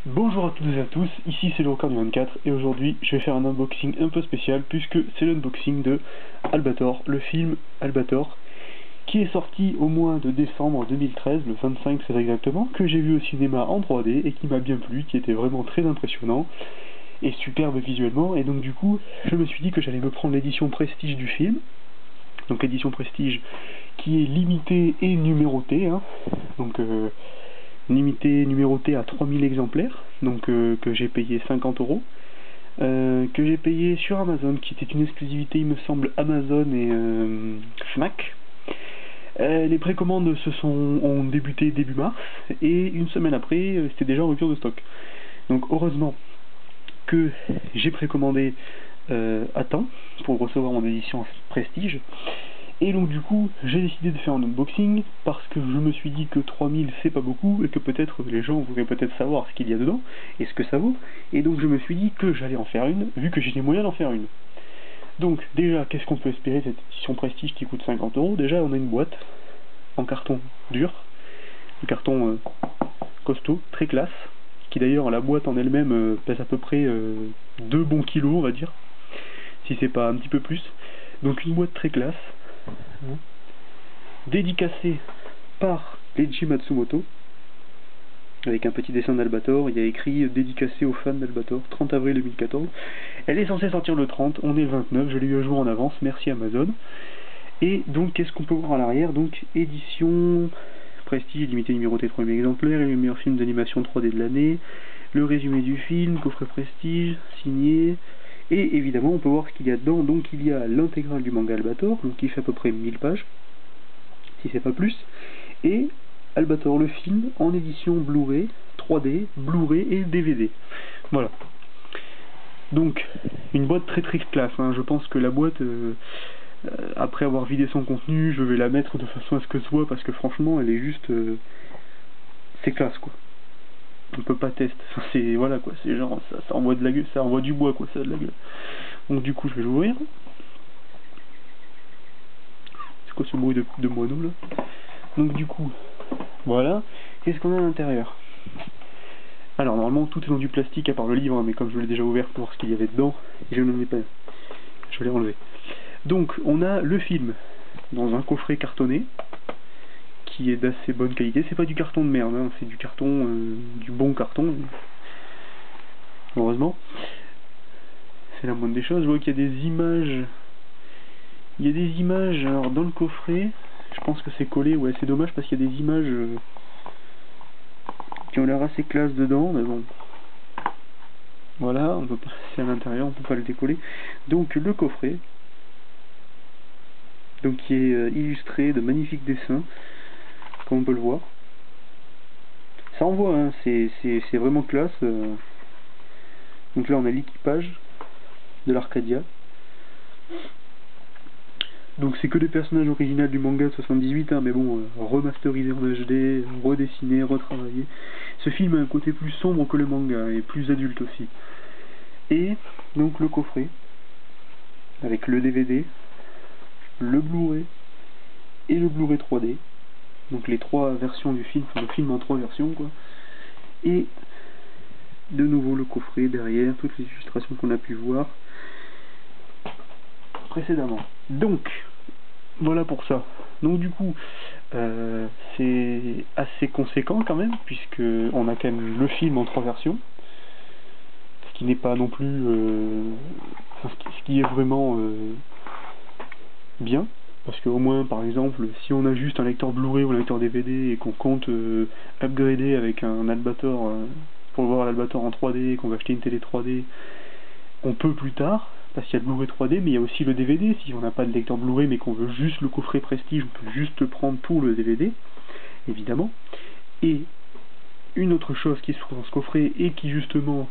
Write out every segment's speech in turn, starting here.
Bonjour à toutes et à tous, ici c'est le Record du 24 et aujourd'hui je vais faire un unboxing un peu spécial puisque c'est l'unboxing de Albator, le film Albator, qui est sorti au mois de décembre 2013, le 25 très exactement, que j'ai vu au cinéma en 3D et qui m'a bien plu, qui était vraiment très impressionnant et superbe visuellement, et donc du coup je me suis dit que j'allais me prendre l'édition Prestige du film, donc l'édition Prestige qui est limitée et numérotée, hein. Donc limité, numéroté à 3000 exemplaires, donc que j'ai payé 50 €, que j'ai payé sur Amazon, qui était une exclusivité, il me semble, Amazon et Fnac. Les précommandes ont débuté début mars, et une semaine après, c'était déjà en rupture de stock. Donc heureusement que j'ai précommandé à temps pour recevoir mon édition Prestige. Et donc du coup, j'ai décidé de faire un unboxing parce que je me suis dit que 3000 c'est pas beaucoup et que peut-être les gens voudraient peut-être savoir ce qu'il y a dedans et ce que ça vaut. Et donc je me suis dit que j'allais en faire une, vu que j'ai les moyens d'en faire une. Donc déjà, qu'est-ce qu'on peut espérer de cette édition Prestige qui coûte 50 €? Déjà, on a une boîte en carton dur, un carton costaud, très classe, qui d'ailleurs, la boîte en elle-même pèse à peu près 2 bons kilos, on va dire, si c'est pas un petit peu plus. Donc une boîte très classe, dédicacée par Leiji Matsumoto, avec un petit dessin d'Albator. Il y a écrit dédicacé aux fans d'Albator, 30 avril 2014. Elle est censée sortir le 30, on est le 29, je l'ai eu un jour en avance, merci Amazon. Et donc qu'est-ce qu'on peut voir à l'arrière? Donc édition Prestige limité numéroté 3000 exemplaires, et le meilleur film d'animation 3D de l'année, le résumé du film, coffret Prestige, signé, et évidemment on peut voir ce qu'il y a dedans. Donc il y a l'intégrale du manga Albator, donc qui fait à peu près 1000 pages, si c'est pas plus, et Albator le film en édition Blu-ray, 3D, Blu-ray et DVD. Voilà. Donc, une boîte très très classe, hein. Je pense que la boîte, après avoir vidé son contenu, je vais la mettre de façon à ce que ce soit, parce que franchement, elle est juste... c'est classe, quoi. On peut pas tester, enfin, c'est... voilà, quoi, c'est genre, ça envoie de la gueule, ça envoie du bois, quoi, ça a de la gueule. Donc du coup, je vais l'ouvrir. C'est quoi ce bruit de moineau, là? Donc du coup, voilà. Qu'est-ce qu'on a à l'intérieur? Alors normalement tout est dans du plastique à part le livre, hein, mais comme je l'ai déjà ouvert pour voir ce qu'il y avait dedans, et je n'en ai pas, je l'ai enlevé. Donc on a le film dans un coffret cartonné qui est d'assez bonne qualité. C'est pas du carton de merde, hein, c'est du carton, du bon carton, heureusement. C'est la moindre des choses. Je vois qu'il y a des images. Il y a des images alors dans le coffret. Je pense que c'est collé, ouais, c'est dommage parce qu'il y a des images qui ont l'air assez classe dedans, mais bon. Voilà, on peut pas, c'est à l'intérieur, on peut pas le décoller. Donc le coffret, donc qui est illustré de magnifiques dessins, comme on peut le voir. Ça envoie, hein, c'est vraiment classe. Donc là on a l'équipage de l'Arcadia. Donc c'est que des personnages originaux du manga de 78, hein, mais bon, remasterisé en HD, redessiné, retravaillé. Ce film a un côté plus sombre que le manga, et plus adulte aussi. Et donc le coffret, avec le DVD, le Blu-ray, et le Blu-ray 3D. Donc les trois versions du film, enfin le film en trois versions, quoi. Et de nouveau le coffret derrière, toutes les illustrations qu'on a pu voir précédemment. Donc, voilà pour ça. Donc du coup, c'est assez conséquent quand même, puisque on a quand même le film en trois versions, ce qui n'est pas non plus, enfin, ce qui est vraiment bien, parce qu'au moins, par exemple, si on a juste un lecteur Blu-ray ou un lecteur DVD et qu'on compte upgrader avec un Albator pour voir l'Albator en 3D, et qu'on va acheter une télé 3D, on peut plus tard, parce qu'il y a le Blu-ray 3D, mais il y a aussi le DVD. Si on n'a pas de lecteur Blu-ray mais qu'on veut juste le coffret Prestige, on peut juste le prendre pour le DVD, évidemment. Et une autre chose qui se trouve dans ce coffret et qui justement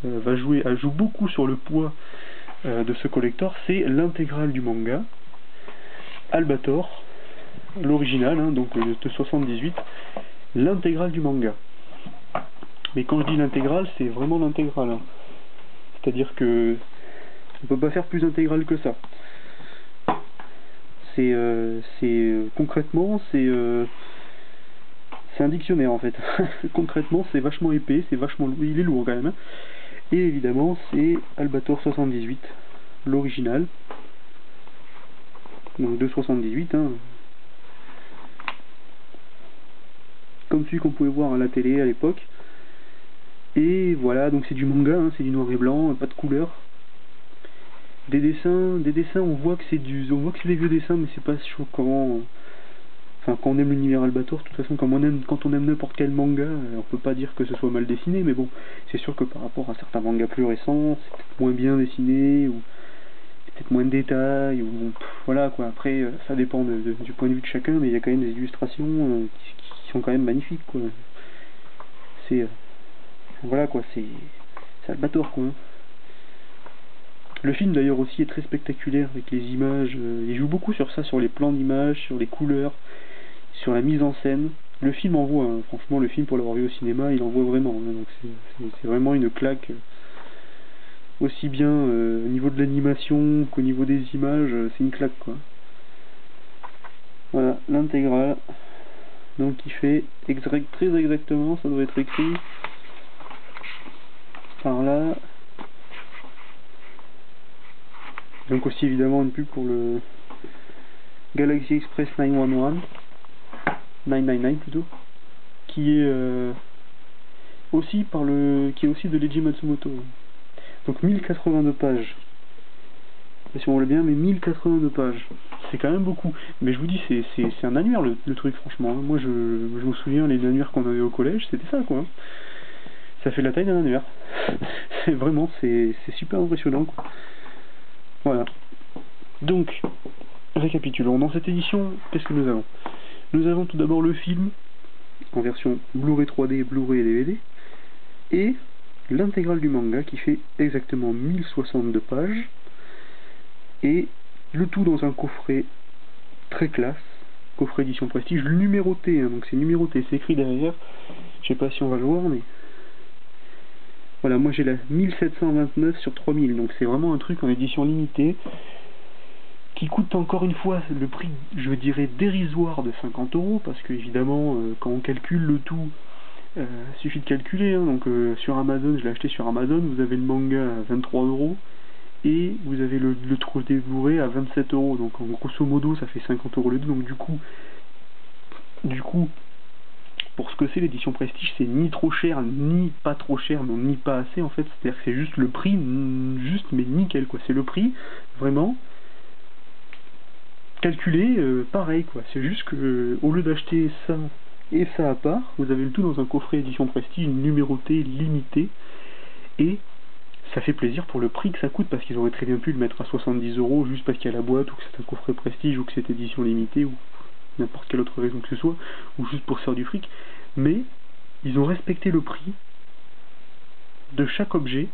joue beaucoup sur le poids de ce collector, c'est l'intégrale du manga Albator, l'original, hein, donc de 78, l'intégrale du manga. Mais quand je dis l'intégrale, c'est vraiment l'intégrale, hein. C'est-à-dire que on peut pas faire plus intégral que ça. Concrètement, c'est c'est un dictionnaire en fait. Concrètement, c'est vachement épais, c'est vachement lourd, il est lourd quand même. Hein. Et évidemment, c'est Albator 78, l'original. Donc de 78, hein. Comme celui qu'on pouvait voir à la télé à l'époque. Et voilà, donc c'est du manga, hein, c'est du noir et blanc, pas de couleur. Des dessins, on voit que c'est des vieux dessins, mais c'est pas choquant. Enfin, quand on aime l'univers Albator, de toute façon, quand on aime n'importe quel manga, on peut pas dire que ce soit mal dessiné, mais bon, c'est sûr que par rapport à certains mangas plus récents, c'est peut-être moins bien dessiné, ou peut-être moins de détails, ou voilà quoi. Après, ça dépend du point de vue de chacun, mais il y a quand même des illustrations qui sont quand même magnifiques, quoi. C'est voilà quoi, c'est Albator quoi. Hein. Le film d'ailleurs aussi est très spectaculaire avec les images, il joue beaucoup sur ça, sur les plans d'images, sur les couleurs, sur la mise en scène. Le film envoie, hein. Franchement le film pour l'avoir vu au cinéma, il envoie vraiment, hein. Donc c'est vraiment une claque, aussi bien au niveau de l'animation qu'au niveau des images, c'est une claque quoi. Voilà, l'intégrale, donc il fait très exactement, ça doit être écrit par là. Donc aussi évidemment une pub pour le Galaxy Express 911, 999 plutôt, qui est aussi de Leiji Matsumoto. Donc 1082 pages. Si on veut bien, mais 1082 pages. C'est quand même beaucoup. Mais je vous dis, c'est un annuaire le truc franchement. Moi je me souviens les annuaires qu'on avait au collège, c'était ça quoi. Ça fait la taille d'un annuaire. c'est super impressionnant quoi. Voilà. Donc, récapitulons. Dans cette édition, qu'est-ce que nous avons? Nous avons tout d'abord le film, en version Blu-ray 3D, Blu-ray et DVD, et l'intégrale du manga qui fait exactement 1062 pages, et le tout dans un coffret très classe, coffret édition prestige, numéroté, hein, donc c'est numéroté, c'est écrit derrière, je sais pas si on va le voir, mais... Voilà, moi j'ai la 1729 sur 3000, donc c'est vraiment un truc en édition limitée, qui coûte encore une fois le prix, je dirais, dérisoire de 50 €, parce que évidemment, quand on calcule le tout, suffit de calculer, hein, donc sur Amazon, je l'ai acheté sur Amazon, vous avez le manga à 23 €, et vous avez le Blu-ray à 27 €, donc en grosso modo ça fait 50 € le deux, donc du coup, pour ce que c'est l'édition Prestige, c'est ni trop cher, ni pas trop cher, non, ni pas assez en fait, c'est-à-dire que c'est juste le prix, juste mais nickel quoi, c'est le prix, vraiment, calculé pareil quoi, c'est juste que au lieu d'acheter ça et ça à part, vous avez le tout dans un coffret édition Prestige, numéroté, limité, et ça fait plaisir pour le prix que ça coûte, parce qu'ils auraient très bien pu le mettre à 70 € juste parce qu'il y a la boîte, ou que c'est un coffret Prestige, ou que c'est édition limitée, ou n'importe quelle autre raison que ce soit, ou juste pour faire du fric, mais ils ont respecté le prix de chaque objet,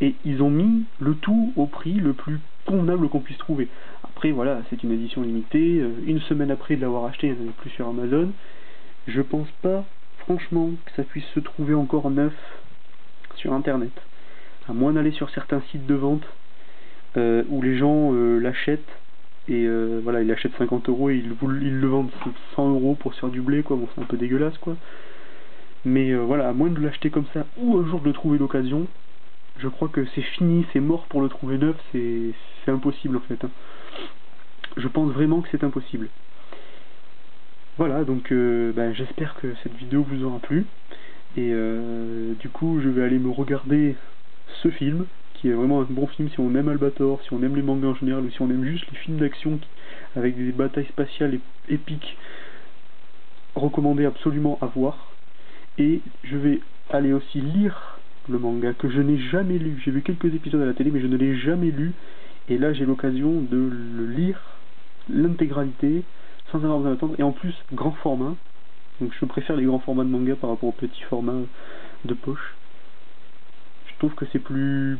et ils ont mis le tout au prix le plus convenable qu'on puisse trouver. Après voilà, c'est une édition limitée, une semaine après de l'avoir acheté, il n'y en avait plus sur Amazon, je pense pas, franchement, que ça puisse se trouver encore neuf sur internet, à moins d'aller sur certains sites de vente, où les gens l'achètent, et voilà, ils l'achètent 50 € et ils le vendent 100 € pour se faire du blé quoi, bon c'est un peu dégueulasse quoi, mais voilà, à moins de l'acheter comme ça, ou un jour de le trouver d'occasion, je crois que c'est fini, c'est mort pour le trouver neuf, c'est impossible en fait, hein. Je pense vraiment que c'est impossible. Voilà, donc j'espère que cette vidéo vous aura plu, et du coup je vais aller me regarder ce film, qui est vraiment un bon film si on aime Albator, si on aime les mangas en général, ou si on aime juste les films d'action avec des batailles spatiales épiques, recommandé absolument à voir. Et je vais aller aussi lire le manga que je n'ai jamais lu. J'ai vu quelques épisodes à la télé mais je ne l'ai jamais lu, et là j'ai l'occasion de le lire l'intégralité sans avoir besoin d'attendre, et en plus grand format, donc je préfère les grands formats de manga par rapport au petit format de poche. Je trouve que c'est plus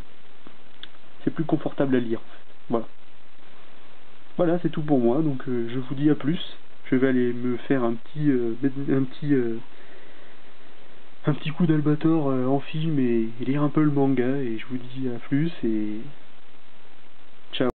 confortable à lire en fait. Voilà, c'est tout pour moi, donc je vous dis à plus. Je vais aller me faire un petit coup d'Albator en film, et lire un peu le manga, et je vous dis à plus, et